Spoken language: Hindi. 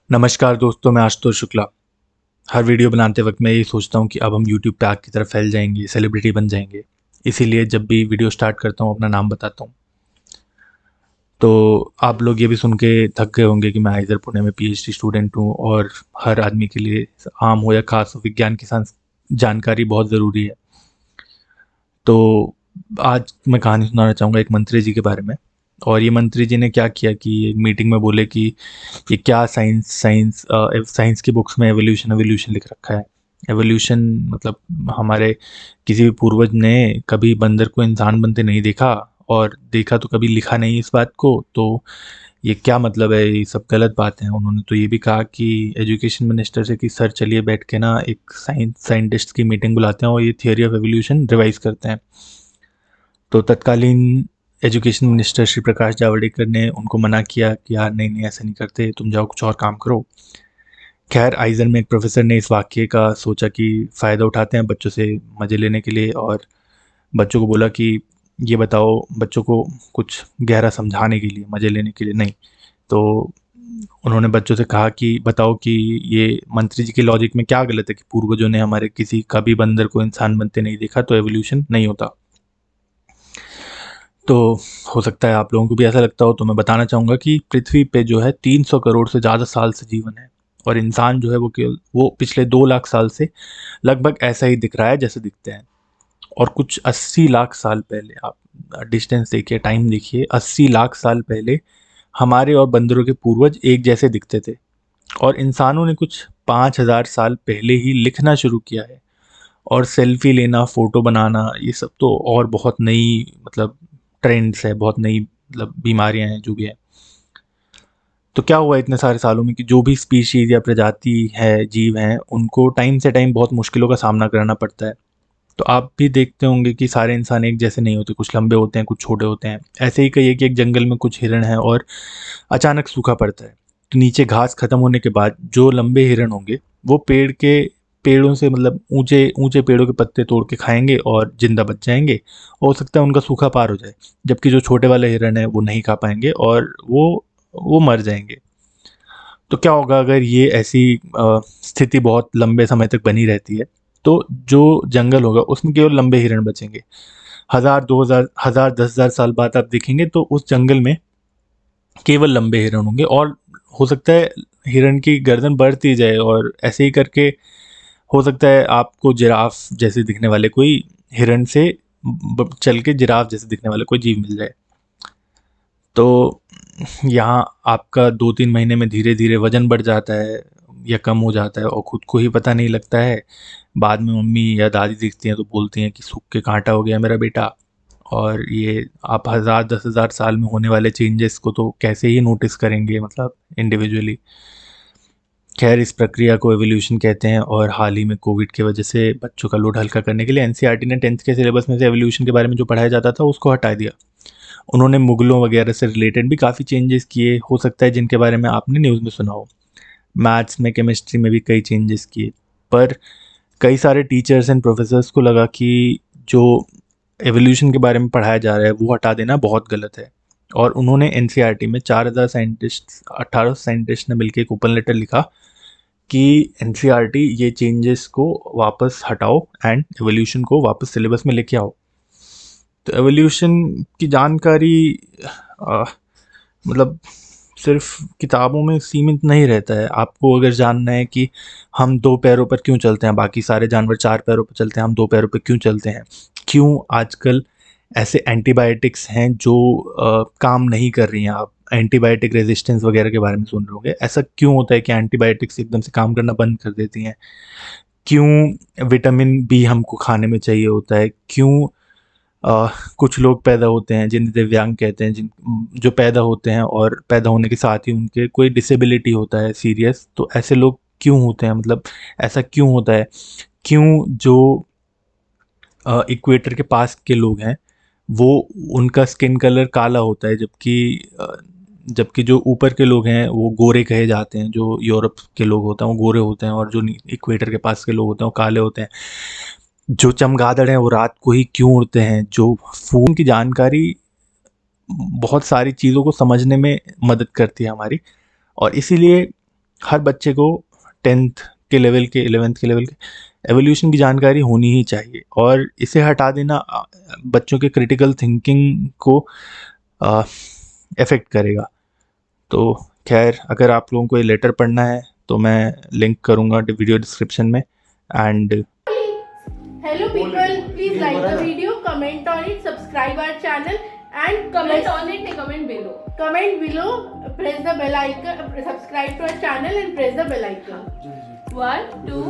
नमस्कार दोस्तों, मैं आशुतोष शुक्ला। हर वीडियो बनाते वक्त मैं यही सोचता हूँ कि अब हम यूट्यूब पे आग की तरह फैल जाएंगे, सेलिब्रिटी बन जाएंगे। इसीलिए जब भी वीडियो स्टार्ट करता हूँ अपना नाम बताता हूँ। तो आप लोग ये भी सुन के थक गए होंगे कि मैं आइज़र पुणे में पीएचडी स्टूडेंट हूँ और हर आदमी के लिए, आम हो या खास हो, विज्ञान की जानकारी बहुत ज़रूरी है। तो आज मैं कहानी सुनाना चाहूँगा एक मंत्री जी के बारे में। और ये मंत्री जी ने क्या किया कि एक मीटिंग में बोले कि ये क्या साइंस की बुक्स में एवोल्यूशन एवोल्यूशन लिख रखा है। एवोल्यूशन मतलब हमारे किसी भी पूर्वज ने कभी बंदर को इंसान बनते नहीं देखा, और देखा तो कभी लिखा नहीं इस बात को। तो ये क्या मतलब है, ये सब गलत बात है। उन्होंने तो ये भी कहा कि एजुकेशन मिनिस्टर से कि सर चलिए बैठ के ना एक साइंटिस्ट की मीटिंग बुलाते हैं और ये थियोरी ऑफ एवोल्यूशन रिवाइज करते हैं। तो तत्कालीन एजुकेशन मिनिस्टर श्री प्रकाश जावड़ेकर ने उनको मना किया कि यार नहीं नहीं, ऐसा नहीं करते, तुम जाओ कुछ और काम करो। खैर, आइजर में एक प्रोफेसर ने इस वाक्य का सोचा कि फ़ायदा उठाते हैं बच्चों से मज़े लेने के लिए, और बच्चों को बोला कि ये बताओ, बच्चों को कुछ गहरा समझाने के लिए, मज़े लेने के लिए नहीं। तो उन्होंने बच्चों से कहा कि बताओ कि ये मंत्री जी के लॉजिक में क्या गलत है कि पूर्वजों ने हमारे किसी कभी बंदर को इंसान बनते नहीं देखा, तो एवोल्यूशन नहीं होता। तो हो सकता है आप लोगों को भी ऐसा लगता हो, तो मैं बताना चाहूँगा कि पृथ्वी पे जो है 300 करोड़ से ज़्यादा साल से जीवन है, और इंसान जो है वो केवल वो पिछले 2 लाख साल से लगभग ऐसा ही दिख रहा है जैसे दिखते हैं। और कुछ 80 लाख साल पहले आप डिस्टेंस देखिए, टाइम देखिए, 80 लाख साल पहले हमारे और बंदरों के पूर्वज एक जैसे दिखते थे। और इंसानों ने कुछ 5000 साल पहले ही लिखना शुरू किया है। और सेल्फी लेना, फ़ोटो बनाना, ये सब तो और बहुत नई मतलब ट्रेंड्स है, बहुत नई मतलब बीमारियां हैं जो भी है। तो क्या हुआ इतने सारे सालों में कि जो भी स्पीशीज़ या प्रजाति है, जीव हैं, उनको टाइम से टाइम बहुत मुश्किलों का सामना करना पड़ता है। तो आप भी देखते होंगे कि सारे इंसान एक जैसे नहीं होते, कुछ लंबे होते हैं, कुछ छोटे होते हैं। ऐसे ही कहिए कि एक जंगल में कुछ हिरण है और अचानक सूखा पड़ता है। तो नीचे घास खत्म होने के बाद जो लंबे हिरण होंगे, वो पेड़ों से मतलब ऊंचे ऊंचे पेड़ों के पत्ते तोड़ के खाएंगे और जिंदा बच जाएंगे। हो सकता है उनका सूखा पार हो जाए। जबकि जो छोटे वाले हिरण है वो नहीं खा पाएंगे और वो मर जाएंगे। तो क्या होगा अगर ये ऐसी स्थिति बहुत लंबे समय तक बनी रहती है? तो जो जंगल होगा उसमें केवल लंबे हिरण बचेंगे। 1000, 2000, 1000, 10,000 साल बाद आप देखेंगे तो उस जंगल में केवल लंबे हिरण होंगे। और हो सकता है हिरण की गर्दन बढ़ती जाए, और ऐसे ही करके हो सकता है आपको जिराफ जैसे दिखने वाले कोई, हिरण से चल के जिराफ जैसे दिखने वाले कोई जीव मिल जाए। तो यहाँ आपका 2-3 महीने में धीरे धीरे वजन बढ़ जाता है या कम हो जाता है, और खुद को ही पता नहीं लगता है। बाद में मम्मी या दादी दिखती हैं तो बोलती हैं कि सूख के कांटा हो गया मेरा बेटा। और ये आप 1000-10,000 साल में होने वाले चेंजेस को तो कैसे ही नोटिस करेंगे, मतलब इंडिविजुअली। खैर, इस प्रक्रिया को एवोल्यूशन कहते हैं, और हाल ही में कोविड की वजह से बच्चों का लोड हल्का करने के लिए एनसीईआरटी ने 10th के सिलेबस में से एवोल्यूशन के बारे में जो पढ़ाया जाता था उसको हटा दिया। उन्होंने मुगलों वगैरह से रिलेटेड भी काफ़ी चेंजेस किए, हो सकता है जिनके बारे में आपने न्यूज़ में सुना हो। मैथ्स में, केमिस्ट्री में भी कई चेंजेस किए। पर कई सारे टीचर्स एंड प्रोफेसर्स को लगा कि जो एवोल्यूशन के बारे में पढ़ाया जा रहा है वो हटा देना बहुत गलत है। और उन्होंने एनसीईआरटी में 4000 साइंटिस्ट 18 साइंटिस्ट ने मिलकर एक ओपन लेटर लिखा कि एनसीईआरटी ये चेंजेस को वापस हटाओ एंड एवोल्यूशन को वापस सिलेबस में लेके आओ। तो एवोल्यूशन की जानकारी अ, मतलब सिर्फ किताबों में सीमित नहीं रहता है। आपको अगर जानना है कि हम 2 पैरों पर क्यों चलते हैं, बाकी सारे जानवर 4 पैरों पर चलते हैं, हम 2 पैरों पर क्यों चलते हैं? क्यों आजकल ऐसे एंटीबायोटिक्स हैं जो काम नहीं कर रही हैं? आप एंटीबायोटिक रेजिस्टेंस वगैरह के बारे में सुन रहे होंगे। ऐसा क्यों होता है कि एंटीबायोटिक्स एकदम से काम करना बंद कर देती हैं? क्यों विटामिन बी हमको खाने में चाहिए होता है? क्यों कुछ लोग पैदा होते हैं जिन्हें दिव्यांग कहते हैं, जिन जो पैदा होते हैं और पैदा होने के साथ ही उनके कोई डिसेबिलिटी होता है सीरियस, तो ऐसे लोग क्यों होते हैं? मतलब ऐसा क्यों होता है? क्यों जो इक्वेटर के पास के लोग हैं वो, उनका स्किन कलर काला होता है, जबकि जो ऊपर के लोग हैं वो गोरे कहे जाते हैं। जो यूरोप के लोग होते हैं वो गोरे होते हैं, और जो इक्वेटर के पास के लोग होते हैं वो काले होते हैं। जो चमगादड़ हैं वो रात को ही क्यों उड़ते हैं? जो फ़ोन की जानकारी बहुत सारी चीज़ों को समझने में मदद करती है हमारी। और इसीलिए हर बच्चे को 10th के लेवल के 11th के लेवल के एवोल्यूशन की जानकारी होनी ही चाहिए, और इसे हटा देना बच्चों के क्रिटिकल थिंकिंग को अफेक्ट करेगा। तो खैर, अगर आप लोगों को ये लेटर पढ़ना है तो मैं लिंक करूँगा वीडियो डिस्क्रिप्शन में। And Hello people, please like the video, comment on it, subscribe our channel and comment on it, comment below. Comment below, press the bell icon, subscribe to our channel and press the bell icon. 1, 2